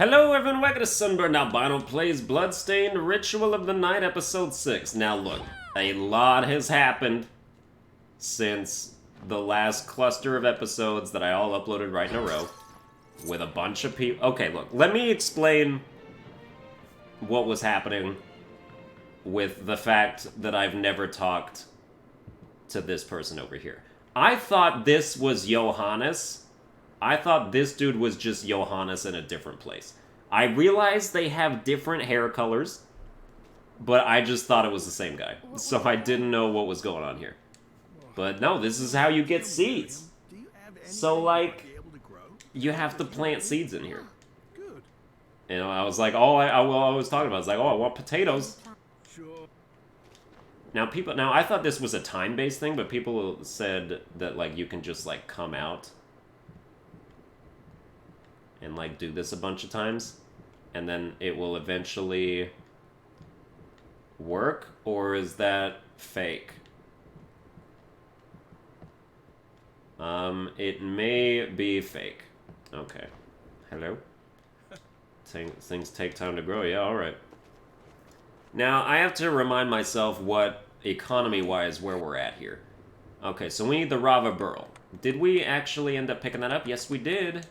Hello everyone, welcome to Sunburned. Albino plays Bloodstained Ritual of the Night, episode 6. Now look, a lot has happened since the last cluster of episodes that I all uploaded right in a row. With a bunch of people. Okay, look, let me explain what was happening with the fact that I've never talked to this person over here. I thought this was Johannes. I thought this dude was just Johannes in a different place. I realized they have different hair colors, but I just thought it was the same guy. So I didn't know what was going on here. But no, this is how you get seeds. So, like, you have to plant seeds in here. And I was like, oh, I was talking about, I was like, oh, I want potatoes. Now, I thought this was a time-based thing, but people said that, like, you can just, like, come out and, like, do this a bunch of times, and then it will eventually work, or is that fake? It may be fake. Okay. Hello? Things take time to grow. Yeah, alright. Now, I have to remind myself what, economy-wise, where we're at here. Okay, so we need the Rava Burl. Did we actually end up picking that up? Yes, we did.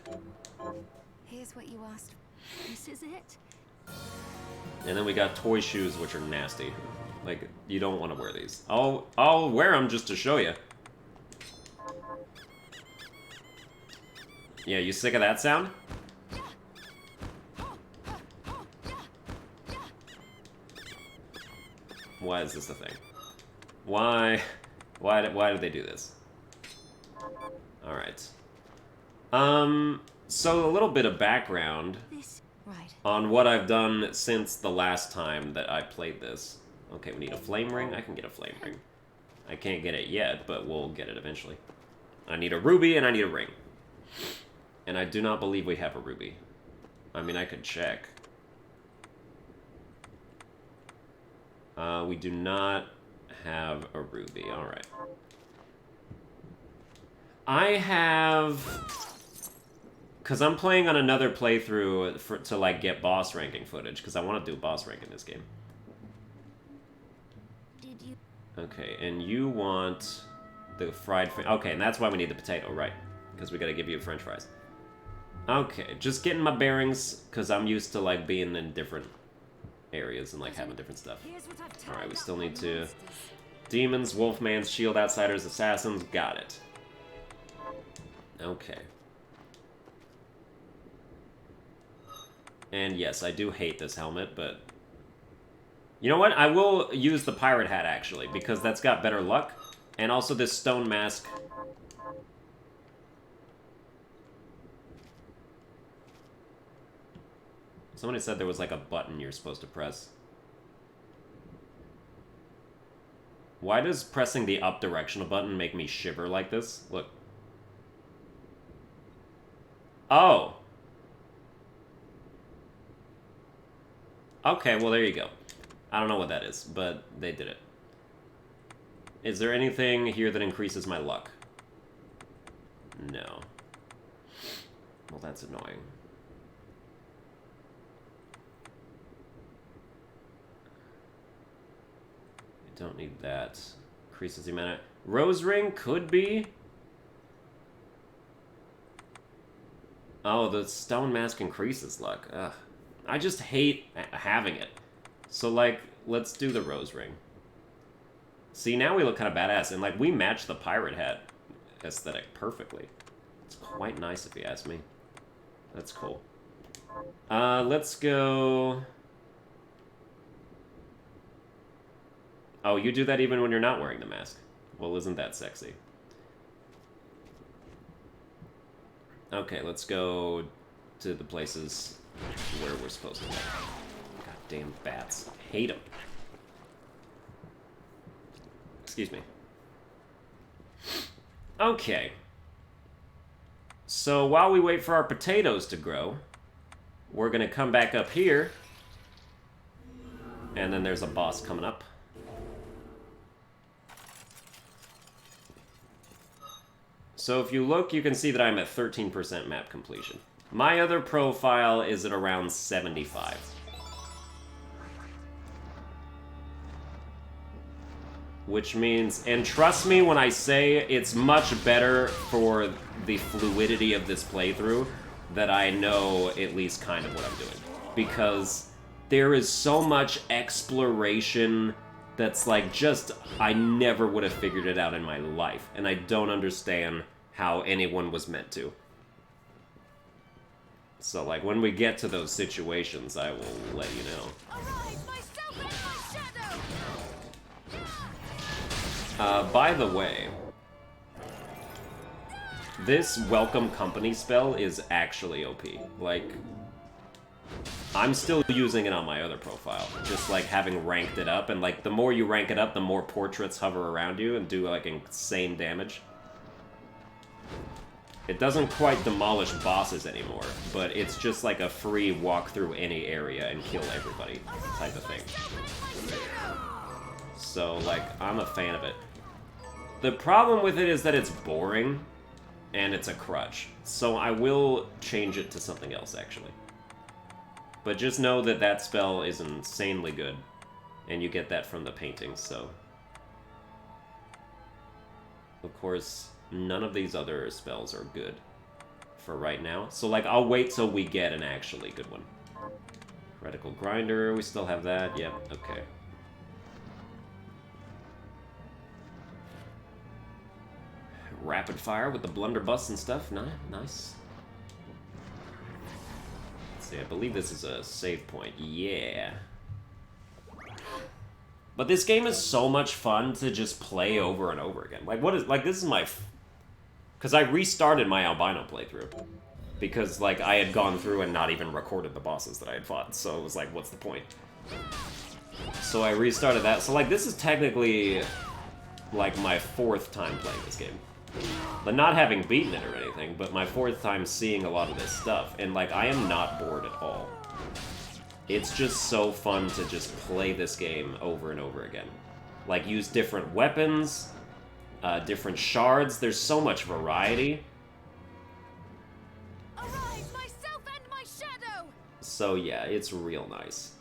Here's what you asked. This is it. And then we got toy shoes, which are nasty. Like, you don't want to wear these. I'll wear them just to show you. Yeah, you sick of that sound? Why is this a thing? Why did they do this? Alright. So a little bit of background on what I've done since the last time that I played this. Okay, we need a flame ring. I can get a flame ring. I can't get it yet, but we'll get it eventually. I need a ruby and I need a ring. And I do not believe we have a ruby. I mean, I could check. We do not have a ruby. Alright. I have... Because I'm playing on another playthrough to, like, get boss ranking footage. Because I want to do boss rank in this game. Okay, and you want the fried... Okay, and that's why we need the potato, right. Because we got to give you french fries. Okay, just getting my bearings. Because I'm used to, like, being in different areas and, like, having different stuff. Alright, we still need to... Demons, Wolfmans, Shield Outsiders, Assassins. Got it. Okay. And yes, I do hate this helmet, but... You know what? I will use the pirate hat, actually, because that's got better luck. And also this stone mask. Somebody said there was, like, a button you're supposed to press. Why does pressing the up directional button make me shiver like this? Look. Oh! Okay, well, there you go. I don't know what that is, but they did it. Is there anything here that increases my luck? No. Well, that's annoying. I don't need that. Increases the amount of... Rose ring could be... Oh, the stone mask increases luck. Ugh. I just hate having it. So, like, let's do the rose ring. See, now we look kind of badass. And, like, we match the pirate hat aesthetic perfectly. It's quite nice, if you ask me. That's cool. Let's go... Oh, you do that even when you're not wearing the mask. Well, isn't that sexy? Okay, let's go to the places where we're supposed to go. Goddamn bats. Hate them. Excuse me. Okay. So while we wait for our potatoes to grow, we're gonna come back up here. And then there's a boss coming up. So if you look, you can see that I'm at 13% map completion. My other profile is at around 75. Which means, and trust me when I say it's much better for the fluidity of this playthrough that I know at least kind of what I'm doing. Because there is so much exploration that's like just, I never would have figured it out in my life. And I don't understand how anyone was meant to. So like when we get to those situations, I will let you know. By the way, this Welcome Company spell is actually OP. Like, I'm still using it on my other profile, just like having ranked it up, and like the more you rank it up, the more portraits hover around you and do like insane damage. It doesn't quite demolish bosses anymore, but it's just like a free walk through any area and kill everybody type of thing. So like, I'm a fan of it. The problem with it is that it's boring, and it's a crutch. So I will change it to something else, actually. But just know that that spell is insanely good, and you get that from the paintings, so... Of course, none of these other spells are good for right now. So, like, I'll wait till we get an actually good one. Reticle Grinder, we still have that. Yep, okay. Rapid fire with the blunderbuss and stuff. Nice. Let's see, I believe this is a save point. Yeah. But this game is so much fun to just play over and over again. Like, what is... Like, this is my... Because I restarted my Albino playthrough. Because, like, I had gone through and not even recorded the bosses that I had fought. So it was like, what's the point? So I restarted that. So, like, this is technically, like, my 4th time playing this game. But not having beaten it or anything, but my 4th time seeing a lot of this stuff. And, like, I am not bored at all. It's just so fun to just play this game over and over again. Like, use different weapons, different shards. There's so much variety. Arise, myself and my shadow! So, yeah, it's real nice.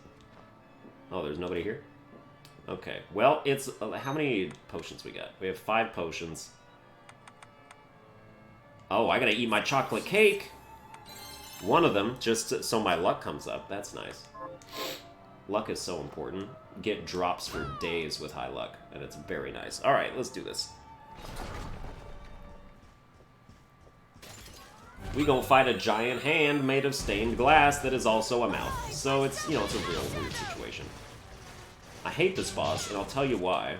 Oh, there's nobody here? Okay, well, it's... how many potions we got? We have 5 potions. Oh, I gotta eat my chocolate cake! One of them, just so my luck comes up. That's nice. Luck is so important. Get drops for days with high luck, and it's very nice. Alright, let's do this. We gonna fight a giant hand made of stained glass that is also a mouth. So it's, you know, it's a real weird situation. I hate this boss, and I'll tell you why.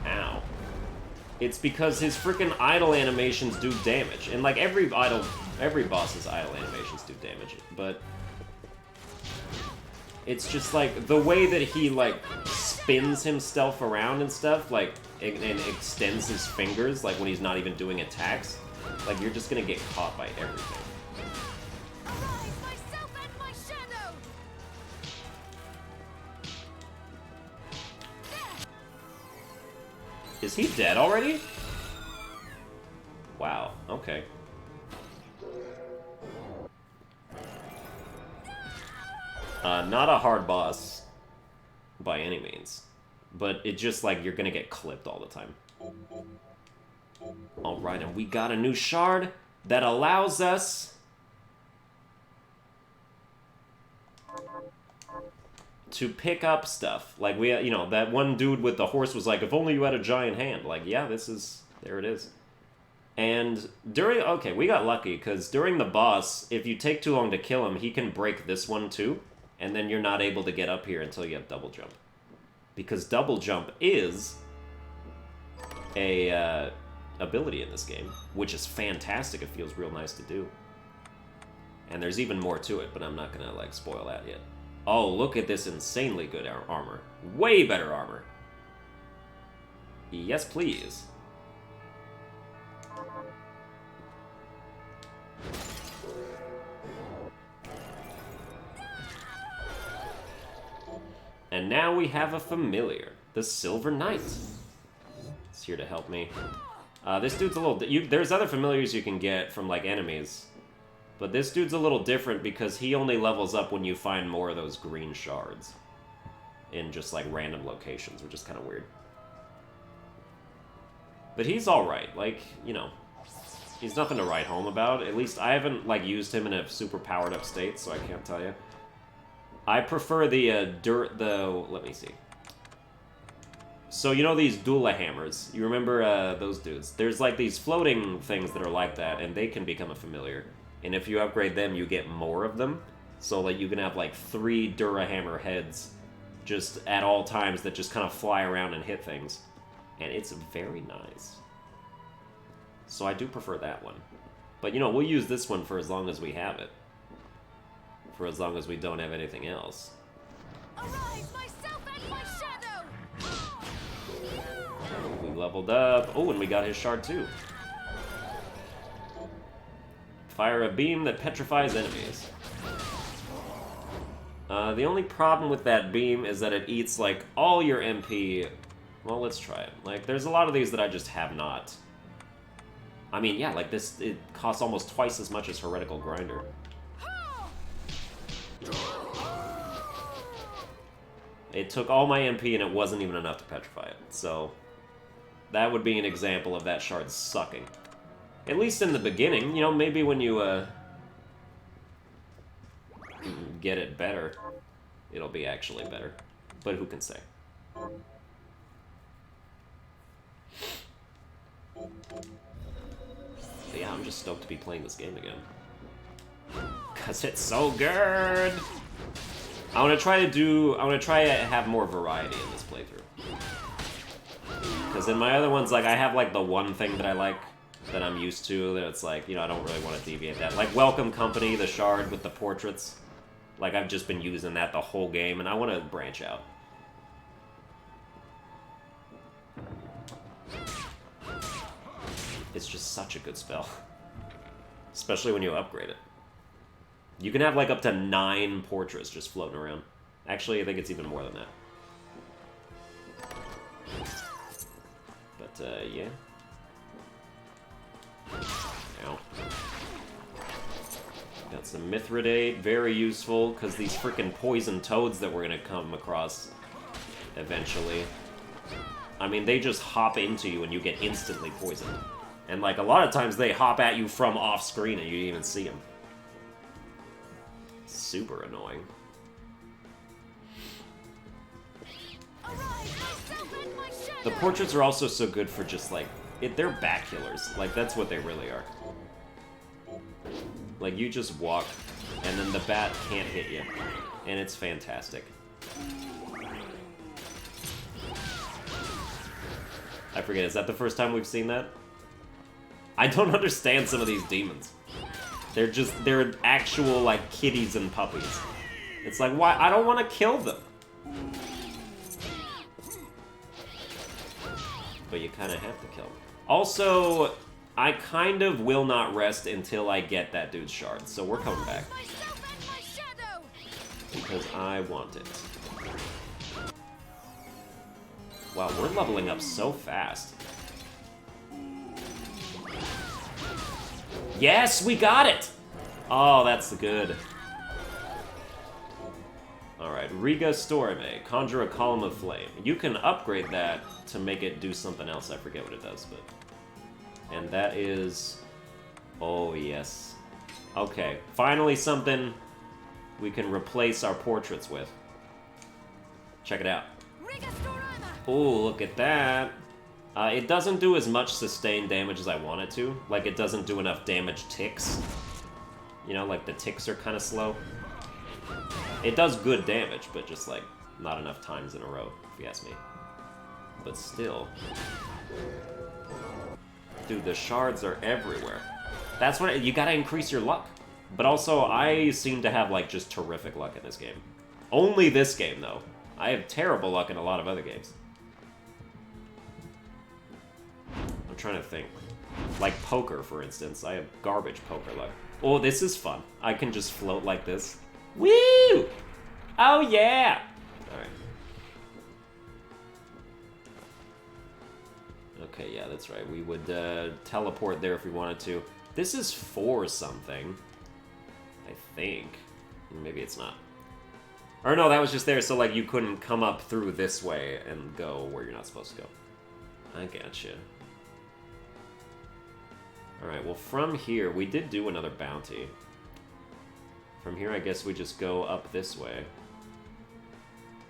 Ow. It's because his freaking idle animations do damage. And like every boss's idle animations do damage. But it's just like the way that he like spins himself around and stuff, like and extends his fingers, like when he's not even doing attacks. Like you're just gonna get caught by everything. Arise, myself and my shadow! Is he dead already? Wow, okay. Not a hard boss by any means. But it just like you're gonna get clipped all the time. Alright, and we got a new shard that allows us to pick up stuff. Like, we, you know, that one dude with the horse was like, if only you had a giant hand. Like, yeah, this is... There it is. And during... Okay, we got lucky, because during the boss, if you take too long to kill him, he can break this one, too. And then you're not able to get up here until you have double jump. Because double jump is a ability in this game, which is fantastic. It feels real nice to do. And there's even more to it, but I'm not gonna, like, spoil that yet. Oh, look at this insanely good armor. Way better armor. Yes, please. And now we have a familiar, the Silver Knight. It's here to help me. This dude's a little... there's other familiars you can get from, like, enemies. But this dude's a little different because he only levels up when you find more of those green shards. In just, like, random locations, which is kind of weird. But he's alright. Like, you know... He's nothing to write home about. At least I haven't, like, used him in a super powered up state, so I can't tell you. I prefer the, let me see. So, you know these Dula hammers? You remember, those dudes? There's, like, these floating things that are like that, and they can become a familiar. And if you upgrade them, you get more of them. So, like, you can have, like, 3 Dura hammer heads just at all times that just kind of fly around and hit things. And it's very nice. So I do prefer that one. But, you know, we'll use this one for as long as we have it. For as long as we don't have anything else. Arise, myself and my shadow! We leveled up. Oh, and we got his shard too. Fire a beam that petrifies enemies. The only problem with that beam is that it eats, like, all your MP. Well, let's try it. Like, there's a lot of these that I just have not. I mean, yeah, like this, it costs almost twice as much as Heretical Grinder. It took all my MP and it wasn't even enough to petrify it, so... That would be an example of that shard sucking. At least in the beginning, you know, maybe when you, get it better, it'll be actually better. But who can say? But yeah, I'm just stoked to be playing this game again. Cause it's so good! I wanna try to have more variety in this playthrough. Cause in my other ones, like, I have, like, the one thing that I like, that I'm used to, that it's like, you know, I don't really want to deviate that. Like, Welcome Company, the shard with the portraits. Like, I've just been using that the whole game, and I want to branch out. It's just such a good spell. Especially when you upgrade it. You can have, like, up to 9 portraits just floating around. Actually, I think it's even more than that. But, yeah. Ow. Got some Mithridate, very useful, because these freaking poison toads that we're gonna come across eventually. I mean, they just hop into you and you get instantly poisoned. And, like, a lot of times they hop at you from off-screen and you didn't even see them. Super annoying. The portraits are also so good for just, like, they're bat killers. Like, that's what they really are. Like, you just walk, and then the bat can't hit you. And it's fantastic. I forget, is that the first time we've seen that? I don't understand some of these demons. They're actual, like, kitties and puppies. It's like, why? I don't want to kill them. But you kind of have to kill them. Also, I kind of will not rest until I get that dude's shard, so we're coming back. Because I want it. Wow, we're leveling up so fast. Yes, we got it! Oh, that's good. Alright, Riga Storme. Conjure a column of flame. You can upgrade that to make it do something else. I forget what it does, but... And that is... Oh, yes. Okay, finally something we can replace our portraits with. Check it out. Oh, look at that. It doesn't do as much sustained damage as I want it to. Like, it doesn't do enough damage ticks. You know, like, the ticks are kind of slow. It does good damage, but just, like, not enough times in a row, if you ask me. But still... Dude, the shards are everywhere. That's what... You gotta increase your luck. But also, I seem to have, like, just terrific luck in this game. Only this game, though. I have terrible luck in a lot of other games. I'm trying to think. Like poker, for instance. I have garbage poker luck. Oh, this is fun. I can just float like this. Woo! Oh, yeah! Alright. Okay, yeah, that's right. We would teleport there if we wanted to. This is for something. I think. Maybe it's not. Or no, that was just there so like you couldn't come up through this way and go where you're not supposed to go. I gotcha. Alright, well from here, we did do another bounty. From here, I guess we just go up this way.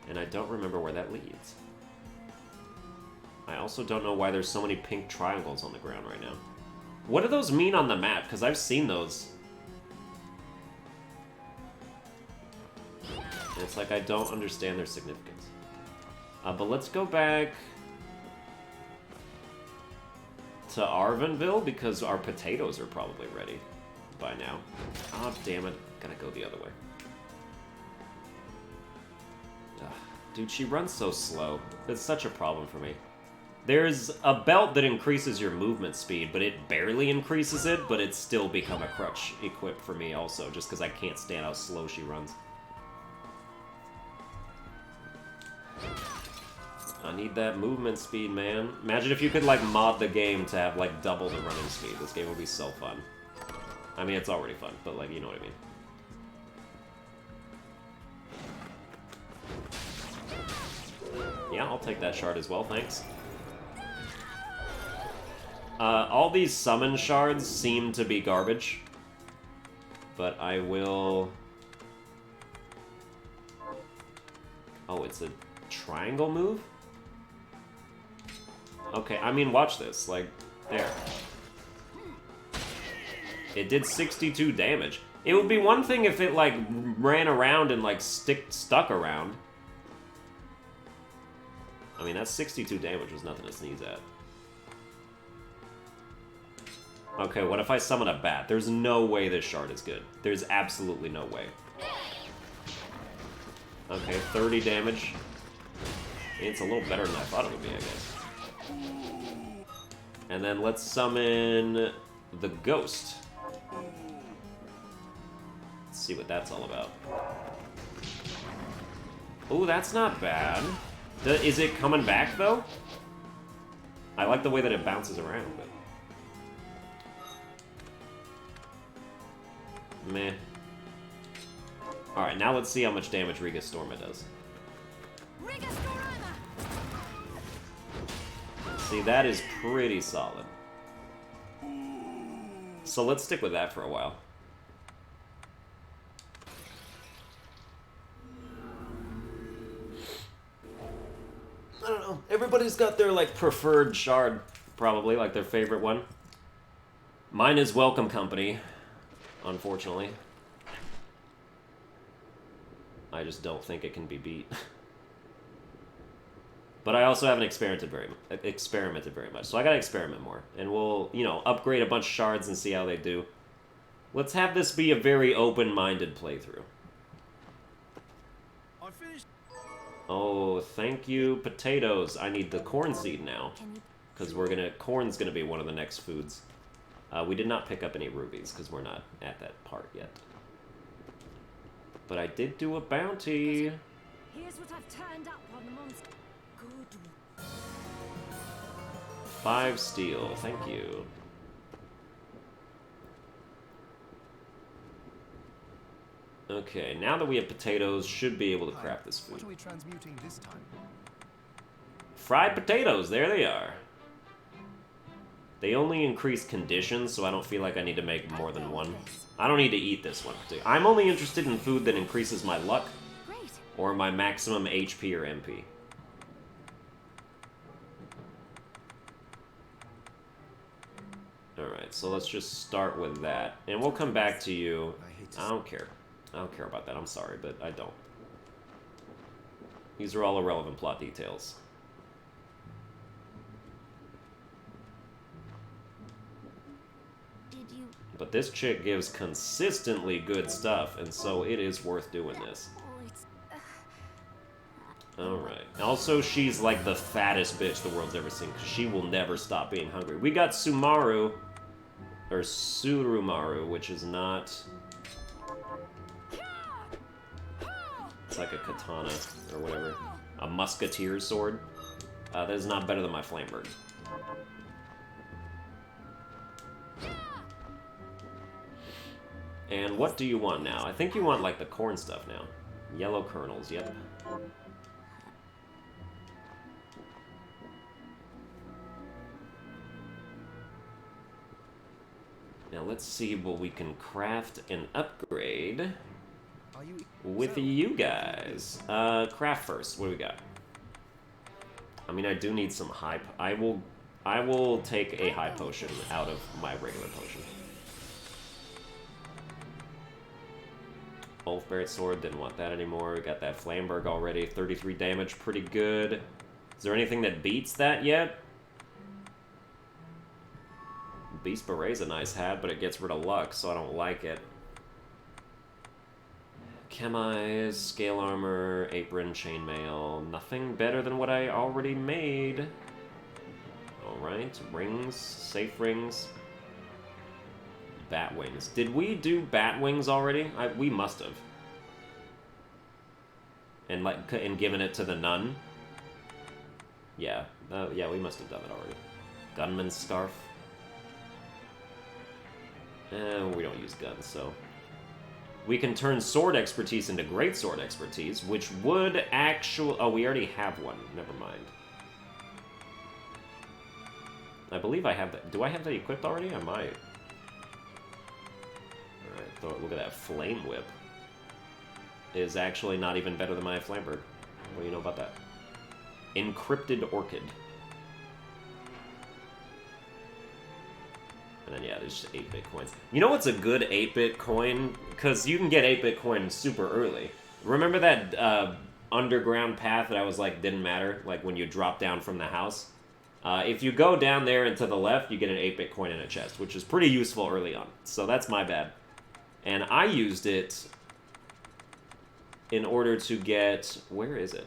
And I don't remember where that leads. I also don't know why there's so many pink triangles on the ground right now. What do those mean on the map? Because I've seen those. And it's like I don't understand their significance. But let's go back to Arvenville because our potatoes are probably ready by now. Oh, damn it. Gotta go the other way. Ugh, dude, she runs so slow. It's such a problem for me. There's a belt that increases your movement speed, but it barely increases it, but it's still become a crutch equipped for me also, just because I can't stand how slow she runs. I need that movement speed, man. Imagine if you could, like, mod the game to have, like, double the running speed. This game would be so fun. I mean, it's already fun, but, like, you know what I mean. Yeah, I'll take that shard as well, thanks. All these summon shards seem to be garbage. But I will... Oh, it's a triangle move? Okay, I mean, watch this. Like, there. It did 62 damage. It would be one thing if it, like, ran around and, like, stuck around. I mean, that 62 damage was nothing to sneeze at. Okay, what if I summon a bat? There's no way this shard is good. There's absolutely no way. Okay, 30 damage. It's a little better than I thought it would be, I guess. And then let's summon the ghost. Let's see what that's all about. Ooh, that's not bad. Is it coming back, though? I like the way that it bounces around, but... Meh. Alright, now let's see how much damage Riga Storma does. See, that is pretty solid. So let's stick with that for a while. I don't know. Everybody's got their, like, preferred shard, probably, like their favorite one. Mine is Welcome Company, unfortunately. I just don't think it can be beat. But I also haven't experimented very much, so I gotta experiment more. And we'll, you know, upgrade a bunch of shards and see how they do. Let's have this be a very open-minded playthrough. Oh, thank you, potatoes. I need the corn seed now, because corn's gonna be one of the next foods. We did not pick up any rubies, because we're not at that part yet. But I did do a bounty. Here's what I've turned up on the monster. Good. 5 steel, thank you. Okay, now that we have potatoes, should be able to craft this food. What are we transmuting this time? Fried potatoes, there they are. They only increase conditions, so I don't feel like I need to make more than one. I don't need to eat this one. I'm only interested in food that increases my luck or my maximum HP or MP. Alright, so let's just start with that. And we'll come back to you. I don't care. I don't care about that. I'm sorry, but I don't. These are all irrelevant plot details. But this chick gives consistently good stuff, and so it is worth doing this. Alright. Also, she's like the fattest bitch the world's ever seen, because she will never stop being hungry. We got Sumaru, or Surumaru, which is not... It's like a katana, or whatever. A musketeer's sword. That is not better than my Flamebird. And what do you want now? I think you want, like, the corn stuff now. Yellow kernels, yep. Now let's see what we can craft and upgrade with you guys. Craft first. What do we got? I mean, I do need some high... I will take a high potion out of my regular potion. Wolfbarret sword, didn't want that anymore. We got that Flamberg already. 33 damage, pretty good. Is there anything that beats that yet? Beast Beret's a nice hat, but it gets rid of luck, so I don't like it. Chemise, Scale Armor, Apron, Chainmail. Nothing better than what I already made. Alright, rings, safe rings. Bat wings. Did we do bat wings already? We must have. And given it to the nun? Yeah. Yeah, we must have done it already. Gunman's scarf. We don't use guns, so... We can turn sword expertise into great sword expertise, which would actually... Oh, we already have one. Never mind. I believe I have that. Do I have that equipped already? I might. Alright, look at that. Flame Whip is actually not even better than my Flamberg. What do you know about that? Encrypted Orchid. And then, yeah, there's just 8-bit coins. You know what's a good 8-bit coin? Because you can get 8-bit coin super early. Remember that underground path that I was like, didn't matter? Like, when you drop down from the house? If you go down there and to the left, you get an 8-bit coin in a chest, which is pretty useful early on. So that's my bad. And I used it in order to get... Where is it?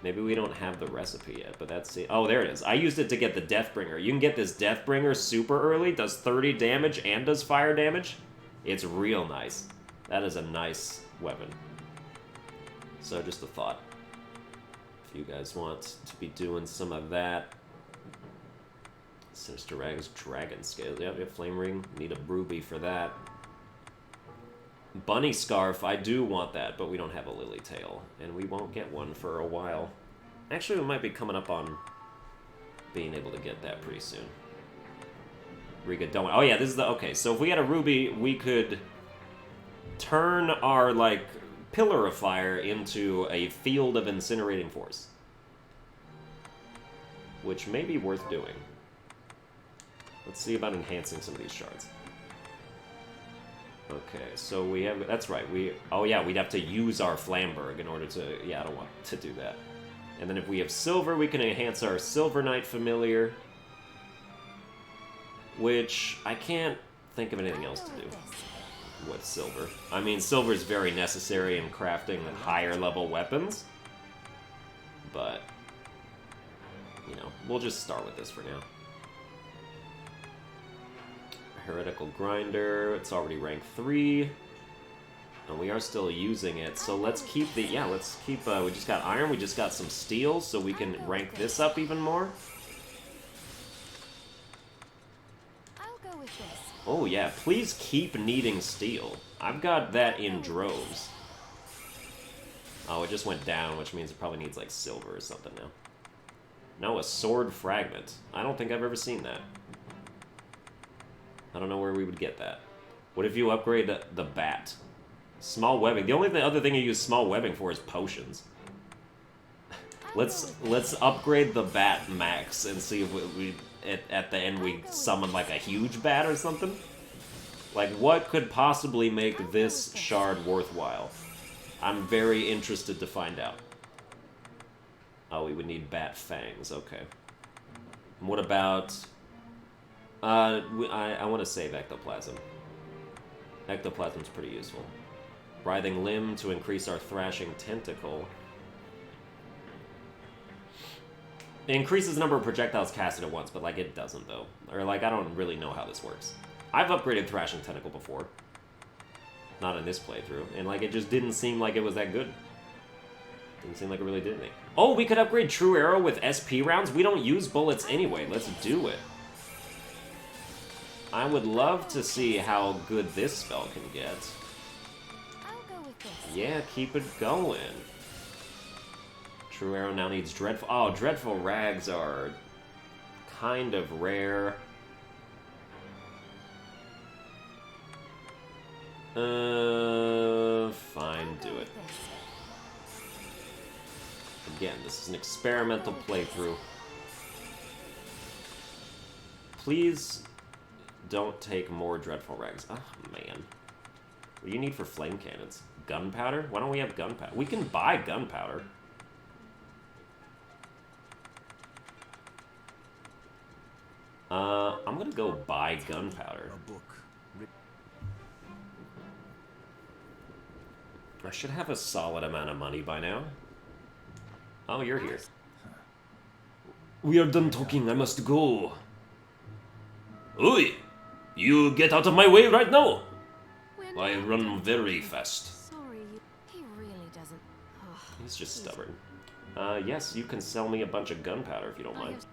Maybe we don't have the recipe yet, but that's the... Oh, there it is. I used it to get the Deathbringer. You can get this Deathbringer super early, does 30 damage and does fire damage. It's real nice. That is a nice weapon. So just a thought. If you guys want to be doing some of that. Sinister Rags, Dragon Scales. Yeah, we have Flame Ring. Need a ruby for that. Bunny Scarf, I do want that, but we don't have a Lily Tail, and we won't get one for a while. Actually, we might be coming up on being able to get that pretty soon. Riga don't... Oh yeah, this is the... Okay, so if we had a ruby, we could turn our, like, Pillar of Fire into a Field of Incinerating Force. Which may be worth doing. Let's see about enhancing some of these shards. Okay, so we have... That's right, we... Oh yeah, we'd have to use our Flamberg in order to... Yeah, I don't want to do that. And then if we have silver, we can enhance our Silver Knight Familiar. Which I can't think of anything else to do with silver. I mean, silver is very necessary in crafting higher level weapons. But, you know, we'll just start with this for now. Heretical Grinder, it's already rank 3. And we are still using it, so let's keep the... Yeah, let's keep... we just got iron, we just got some steel, so we can rank this up even more. I'll go with this. Oh yeah, please keep needing steel. I've got that in droves. Oh, it just went down, which means it probably needs, like, silver or something now. No, a sword fragment. I don't think I've ever seen that. I don't know where we would get that. What if you upgrade the bat? Small webbing. The only other thing you use small webbing for is potions. Let's upgrade the bat max and see if we at the end we summon like a huge bat or something. Like, what could possibly make this shard worthwhile? I'm very interested to find out. Oh, we would need bat fangs. Okay. And what about... I want to save Ectoplasm. Ectoplasm's pretty useful. Writhing Limb to increase our Thrashing Tentacle. It increases the number of projectiles casted at once, but, like, it doesn't, though. Or, like, I don't really know how this works. I've upgraded Thrashing Tentacle before. Not in this playthrough. And, like, it just didn't seem like it was that good. Didn't seem like it really did anything. Oh, we could upgrade True Arrow with SP rounds? We don't use bullets anyway. Let's do it. I would love to see how good this spell can get. I'll go with this. Yeah, keep it going. True Arrow now needs Dreadful... Oh, Dreadful Rags are kind of rare. Fine, do it. Again, this is an experimental playthrough. Please don't take more Dreadful Rags. Oh, man. What do you need for flame cannons? Gunpowder? Why don't we have gunpowder? We can buy gunpowder. I'm gonna go buy gunpowder. I should have a solid amount of money by now. Oh, you're here. We are done talking, I must go. Oi! You get out of my way right now! I run very fast. Sorry, he really doesn't. He's just stubborn. Yes, you can sell me a bunch of gunpowder if you don't mind.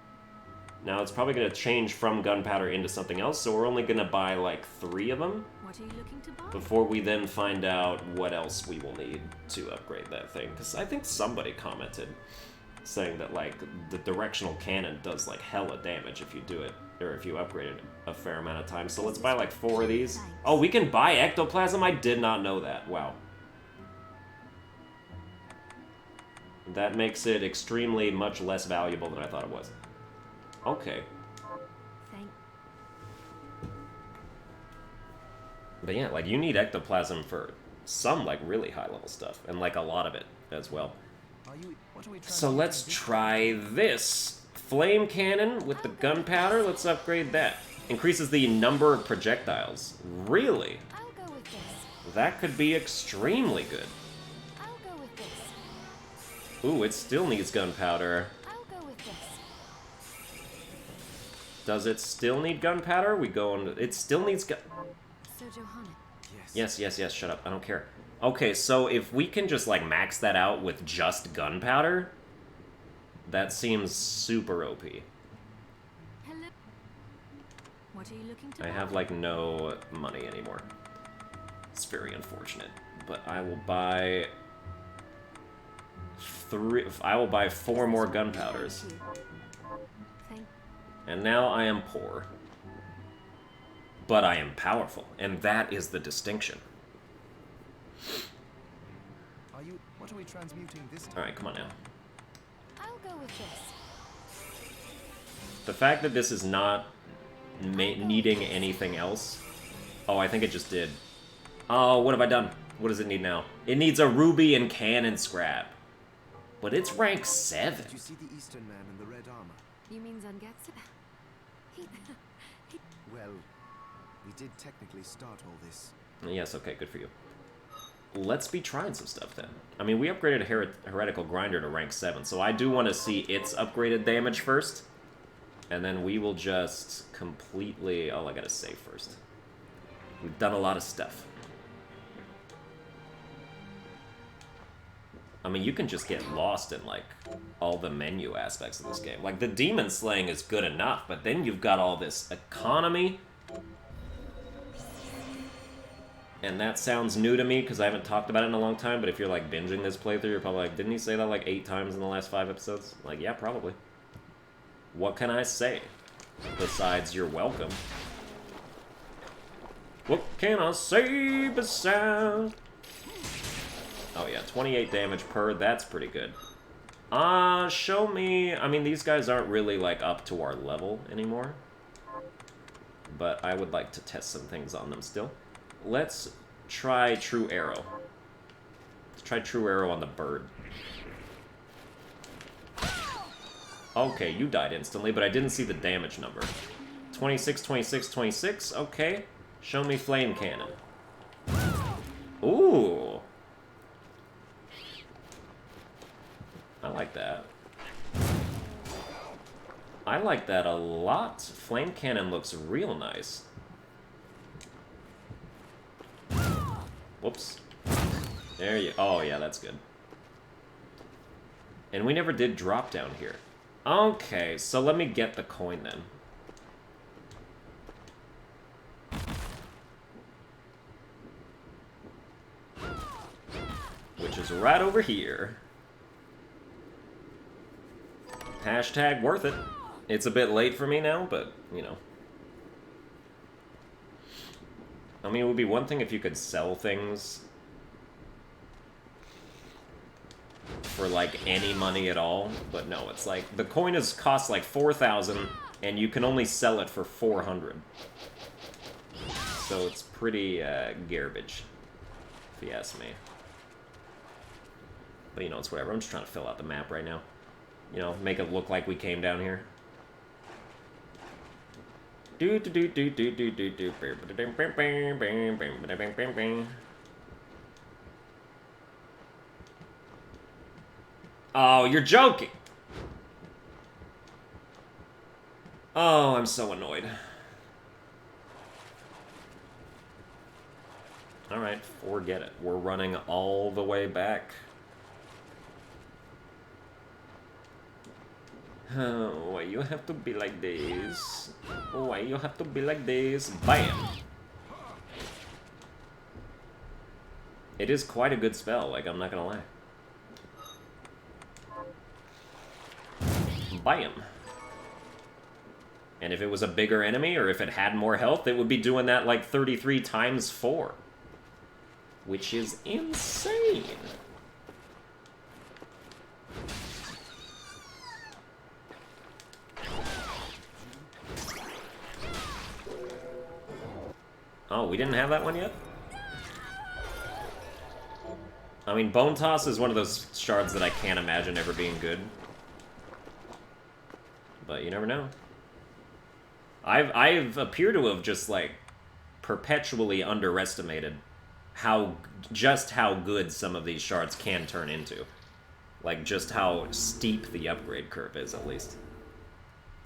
Now, it's probably going to change from gunpowder into something else, so we're only going to buy, like, 3 of them. What are you looking to buy? Before we then find out what else we will need to upgrade that thing. Because I think somebody commented saying that, like, the directional cannon does, like, hella damage if you do it, or if you upgrade it a fair amount of time. So let's buy, like, 4 of these. Oh, we can buy ectoplasm? I did not know that. Wow. That makes it extremely much less valuable than I thought it was. Okay. But yeah, like, you need ectoplasm for some, like, really high-level stuff. And, like, a lot of it as well. So let's try this. Flame cannon with the gunpowder. Let's upgrade that. Increases the number of projectiles. Really? I'll go with this. That could be extremely good. I'll go with this. Ooh, it still needs gunpowder. I'll go with this. Does it still need gunpowder? We go on... It still needs gun... So, Johanna. Yes, shut up. I don't care. Okay, so if we can just, like, max that out with just gunpowder, that seems super OP. Hello. What are you looking to I buy? have, like, no money anymore. It's very unfortunate. But I will buy... I will buy 4 more gunpowders. And now I am poor. But I am powerful, and that is the distinction. What are we transmuting this time? Alright, come on now. I'll go with this. The fact that this is not needing anything else... Oh, I think it just did. Oh, what have I done? What does it need now? It needs a ruby and cannon scrap. But it's rank 7. Did you see the Eastern man in the red armor? You mean Zangetsu? Well, we did technically start all this. Yes, okay, good for you. Let's be trying some stuff then. I mean, we upgraded Heretical Grinder to rank 7, so I do want to see its upgraded damage first. And then we will just completely... Oh, I gotta save first. We've done a lot of stuff. I mean, you can just get lost in, like, all the menu aspects of this game. Like, the demon slaying is good enough, but then you've got all this economy. And that sounds new to me, because I haven't talked about it in a long time, but if you're, like, binging this playthrough, you're probably like, didn't he say that, like, 8 times in the last 5 episodes? Like, yeah, probably. What can I say? Besides, you're welcome. What can I say besides... Oh yeah, 28 damage per, that's pretty good. Show me... I mean, these guys aren't really, like, up to our level anymore. But I would like to test some things on them still. Let's try True Arrow. Let's try True Arrow on the bird. Okay, you died instantly, but I didn't see the damage number. 26, 26, 26, okay. Show me Flame Cannon. Ooh! I like that. I like that a lot. Flame Cannon looks real nice. Whoops. There you... Oh, yeah, that's good. And we never did drop down here. Okay, so let me get the coin then. Which is right over here. Hashtag worth it. It's a bit late for me now, but, you know. I mean, it would be one thing if you could sell things for, like, any money at all. But no, it's like, the coin costs like 4,000, and you can only sell it for 400. So it's pretty, garbage, if you ask me. But, you know, it's whatever. I'm just trying to fill out the map right now. You know, make it look like we came down here. Oh, you're joking! Oh, I'm so annoyed. Alright, forget it. We're running all the way back. Oh, why you have to be like this? Why you have to be like this? Bam! It is quite a good spell, like, I'm not gonna lie. Bam! And if it was a bigger enemy, or if it had more health, it would be doing that like 33 times 4. Which is insane! Oh, we didn't have that one yet? I mean, Bone Toss is one of those shards that I can't imagine ever being good. But you never know. I've appear to have just, like, perpetually underestimated just how good some of these shards can turn into. Like, just how steep the upgrade curve is, at least.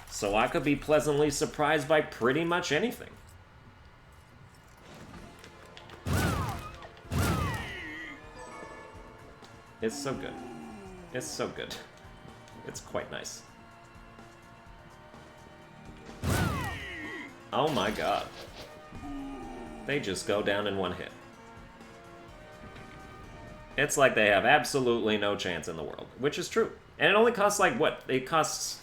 So I could be pleasantly surprised by pretty much anything. It's so good. It's so good. It's quite nice. Oh my god. They just go down in one hit. It's like they have absolutely no chance in the world, which is true. And it only costs like, what? It costs...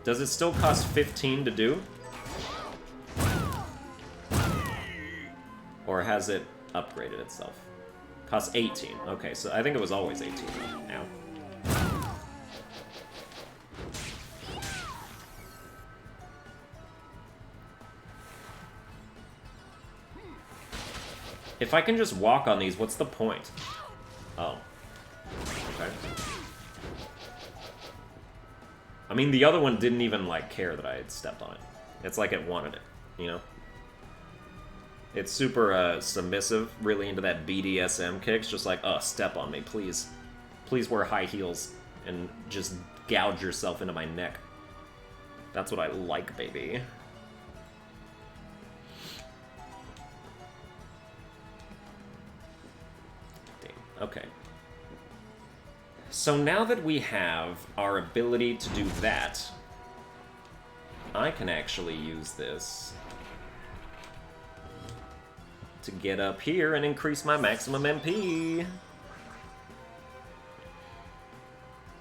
Does it still cost 15 to do? Or has it upgraded itself? Costs 18. Okay, so I think it was always 18 now. If I can just walk on these, what's the point? Oh. Okay. I mean, the other one didn't even, like, care that I had stepped on it. It's like it wanted it, you know? It's super, submissive, really into that BDSM kicks, just like, step on me, please. Please wear high heels and just gouge yourself into my neck. That's what I like, baby. Okay. So now that we have our ability to do that, I can actually use this to get up here and increase my maximum MP.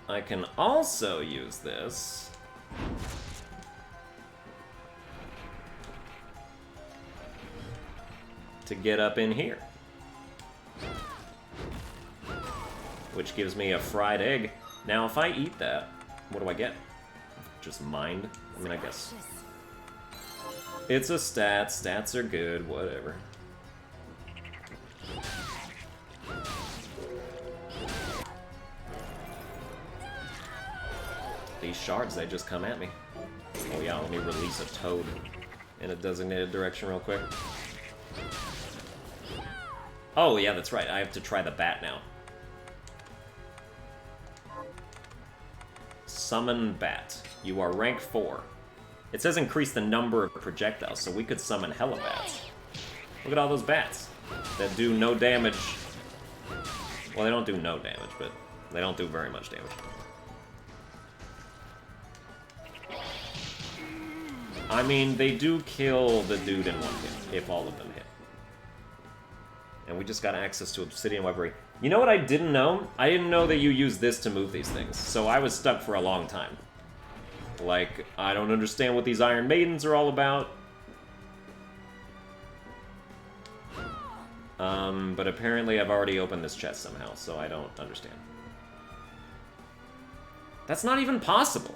I can also use this to get up in here, which gives me a fried egg. Now, if I eat that, what do I get? Just mind? I mean, I guess. It's a stat. Stats are good, whatever. These shards, they just come at me. Oh yeah, let me release a toad in a designated direction real quick. Oh yeah, that's right. I have to try the bat now. Summon bat. You are rank 4. It says increase the number of projectiles, so we could summon hella bats. Look at all those bats that do no damage. Well, they don't do no damage, but They don't do very much damage. I mean, they do kill the dude in one hit, if all of them hit. And we just got access to Obsidian Weaponry. You know what I didn't know? I didn't know that you use this to move these things, so I was stuck for a long time. Like, I don't understand what these Iron Maidens are all about. But apparently I've already opened this chest somehow, so I don't understand. That's not even possible.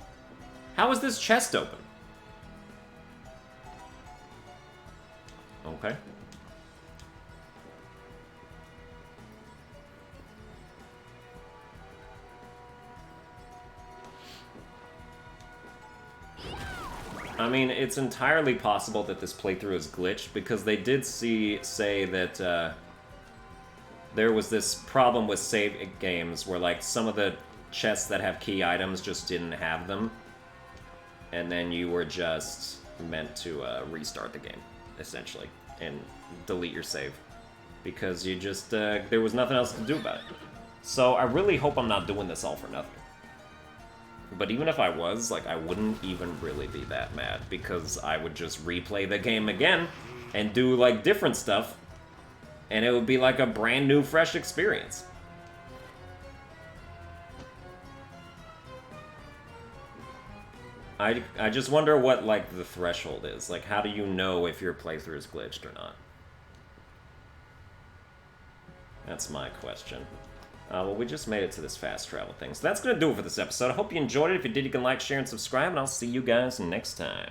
How is this chest open? Okay. I mean, it's entirely possible that this playthrough is glitched, because they did say that there was this problem with save games where, like, some of the chests that have key items just didn't have them, and then you were just meant to restart the game, essentially, and delete your save, because you just, there was nothing else to do about it. So I really hope I'm not doing this all for nothing. But even if I was, like, I wouldn't even really be that mad, because I would just replay the game again and do, like, different stuff, and it would be like a brand new, fresh experience. I just wonder what, like, the threshold is. Like, how do you know if your playthrough is glitched or not? That's my question. Well, we just made it to this fast travel thing. So that's going to do it for this episode. I hope you enjoyed it. If you did, you can like, share, and subscribe, and I'll see you guys next time.